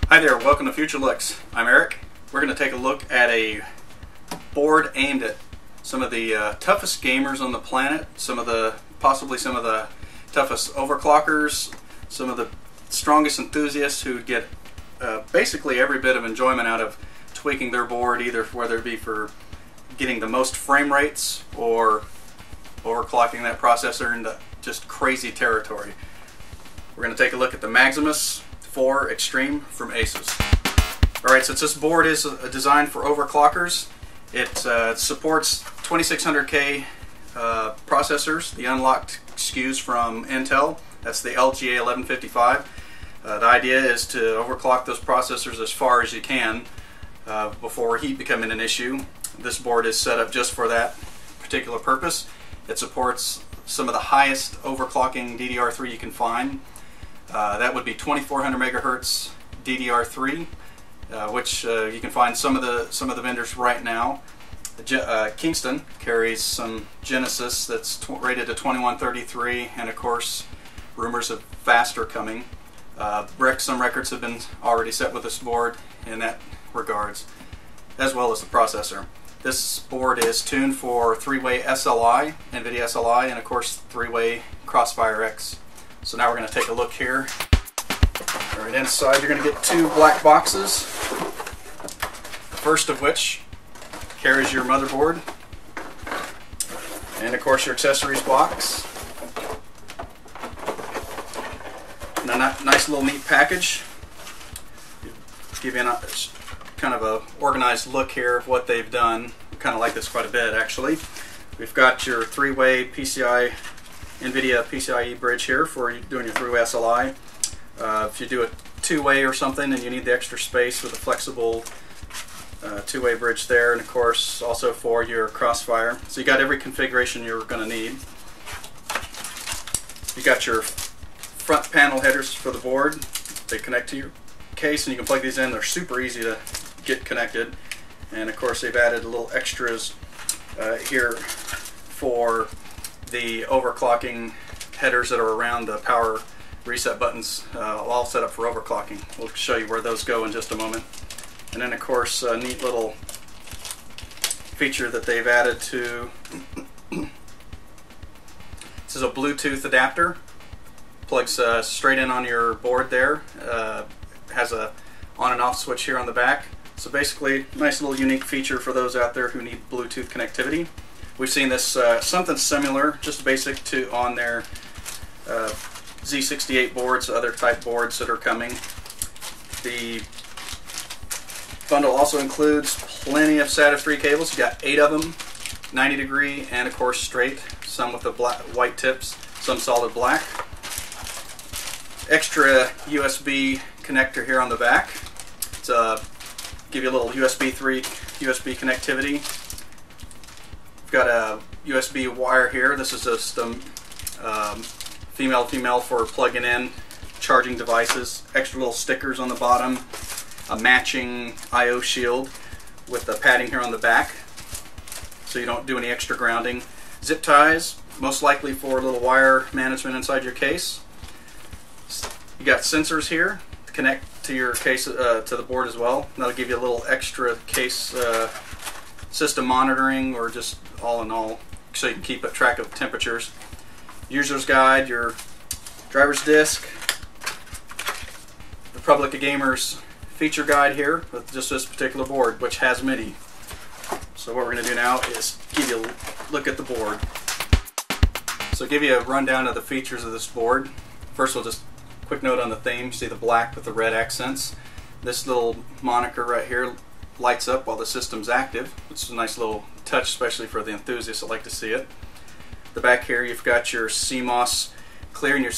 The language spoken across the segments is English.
Hi there, welcome to Futurelooks. I'm Eric. We're going to take a look at a board aimed at some of the toughest gamers on the planet, possibly some of the toughest overclockers, some of the strongest enthusiasts who get basically every bit of enjoyment out of tweaking their board, either whether it be for getting the most frame rates or overclocking that processor into just crazy territory. We're going to take a look at the Maximus 4 Extreme from ASUS. Alright, since this board is designed for overclockers, it supports 2600K processors, the unlocked SKUs from Intel. That's the LGA1155. The idea is to overclock those processors as far as you can before heat becoming an issue. This board is set up just for that particular purpose. It supports some of the highest overclocking DDR3 you can find. That would be 2400 megahertz DDR3, which you can find some of the vendors right now. Kingston carries some Genesis that's rated to 2133, and of course, rumors of faster coming. Some records have been already set with this board in that regards, as well as the processor. This board is tuned for 3-way SLI, NVIDIA SLI, and of course 3-way Crossfire X. So now we're going to take a look here. Alright, inside you're going to get two black boxes. The first of which carries your motherboard, and of course your accessories box. And a nice little neat package. Give you kind of a organized look here of what they've done. I kind of like this quite a bit, actually. We've got your 3-way PCI, NVIDIA PCIe bridge here for doing your 3-way SLI. If you do a 2-way or something and you need the extra space with a flexible 2-way bridge there, and of course also for your Crossfire. So you got every configuration you're going to need. You got your front panel headers for the board. They connect to your case and you can plug these in. They're super easy to get connected, and of course they've added little extras here for the overclocking headers that are around the power reset buttons, all set up for overclocking. We'll show you where those go in just a moment. And then of course a neat little feature that they've added to this is a Bluetooth adapter. Plugs straight in on your board there. Has a on and off switch here on the back. So basically, nice little unique feature for those out there who need Bluetooth connectivity. We've seen this something similar, just basic to on their Z68 boards, other type boards that are coming. The bundle also includes plenty of SATA 3 cables. You got 8 of them, 90 degree, and of course straight. Some with the white tips, some solid black. Extra USB connector here on the back. It's give you a little USB 3 USB connectivity. We've got a USB wire here. This is just female for plugging in charging devices. Extra little stickers on the bottom. A matching I/O shield with the padding here on the back, so you don't do any extra grounding. Zip ties, most likely for a little wire management inside your case. You got sensors here to connect to your case, to the board as well. That'll give you a little extra case system monitoring, or just all in all, so you can keep track of temperatures. User's guide, your driver's disc, the Public Gamers feature guide here with just this particular board, which has many. So what we're going to do now is give you a look at the board. So give you a rundown of the features of this board. First, we'll just quick note on the theme. See the black with the red accents. This little moniker right here lights up while the system's active. It's a nice little touch, especially for the enthusiasts that like to see it. The back here you've got your CMOS clear and your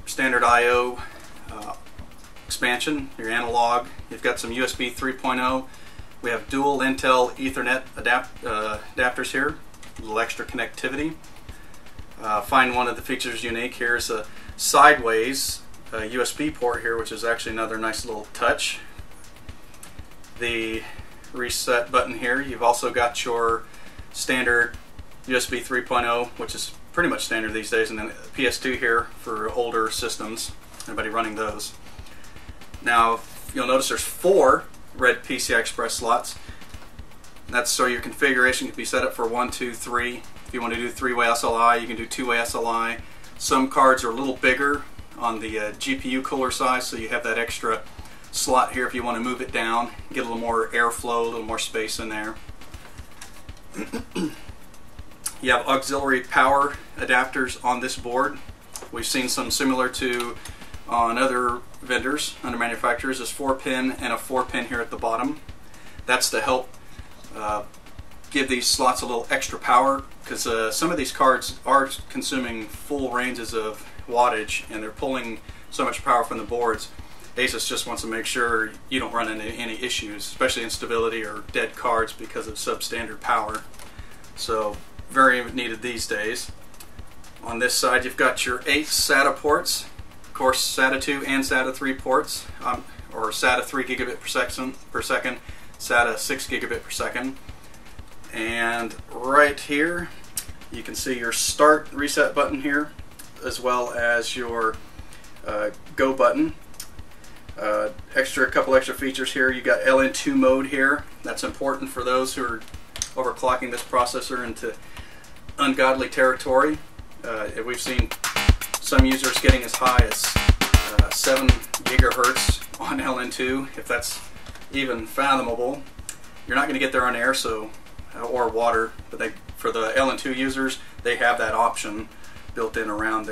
standard I/O expansion, your analog. You've got some USB 3.0. We have dual Intel Ethernet adapters here, a little extra connectivity. Find one of the features unique. Here's a sideways USB port here, which is actually another nice little touch. The reset button here. You've also got your standard USB 3.0, which is pretty much standard these days, and then PS2 here for older systems, everybody running those. Now you'll notice there's 4 red PCI Express slots. That's so your configuration can be set up for 1, 2, 3. If you want to do 3-way SLI, you can do 2-way SLI. Some cards are a little bigger on the GPU cooler size, so you have that extra slot here if you want to move it down, get a little more airflow, a little more space in there. You have auxiliary power adapters on this board. We've seen some similar to on other vendors, other manufacturers. There's 4-pin and a 4-pin here at the bottom. That's to help give these slots a little extra power, because some of these cards are consuming full ranges of wattage and they're pulling so much power from the boards. ASUS just wants to make sure you don't run into any issues, especially instability or dead cards because of substandard power. So very needed these days. On this side you've got your 8 SATA ports, of course SATA 2 and SATA 3 ports, or SATA 3 gigabit per second, SATA 6 gigabit per second. And right here you can see your start reset button here, as well as your go button. A couple extra features here. You got LN2 mode here. That's important for those who are overclocking this processor into ungodly territory. We've seen some users getting as high as 7 gigahertz on LN2, if that's even fathomable. You're not going to get there on air, so or water, but for the LN2 users, they have that option built in around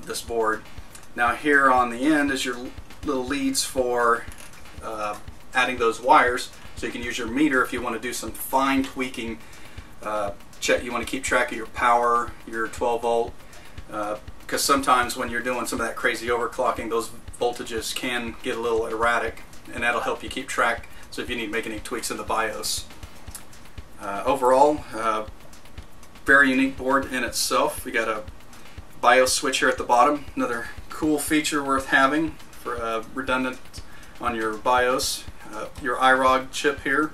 this board. Now here on the end is your little leads for adding those wires, so you can use your meter if you want to do some fine tweaking. You want to keep track of your power, your 12 volt, because sometimes when you're doing some of that crazy overclocking, those voltages can get a little erratic, and that'll help you keep track, so if you need to make any tweaks in the BIOS. Overall, very unique board in itself. We got a BIOS switch here at the bottom, another cool feature worth having for redundant on your BIOS. Your ROG chip here.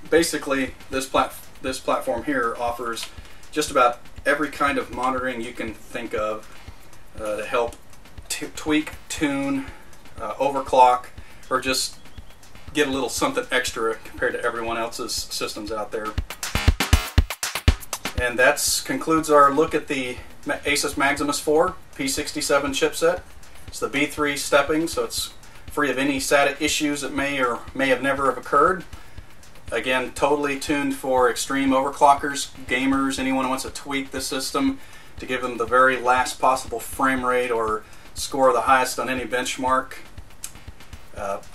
Basically, this platform here offers just about every kind of monitoring you can think of to help tweak, tune, overclock, or just get a little something extra compared to everyone else's systems out there. And that concludes our look at the ASUS Maximus 4 P67 chipset. It's the B3 stepping, so it's free of any SATA issues that may or may have never have occurred. Again, totally tuned for extreme overclockers, gamers, anyone who wants to tweak the system to give them the very last possible frame rate or score the highest on any benchmark.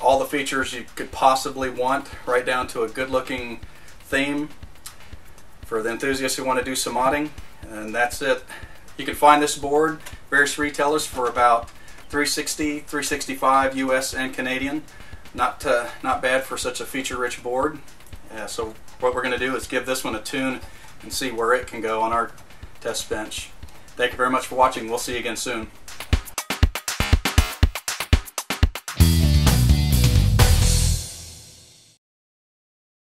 All the features you could possibly want, right down to a good-looking theme for the enthusiasts who want to do some modding. And that's it. You can find this board various retailers for about $360, $365 US and Canadian. Not bad for such a feature-rich board. So what we're going to do is give this one a tune and see where it can go on our test bench. Thank you very much for watching. We'll see you again soon.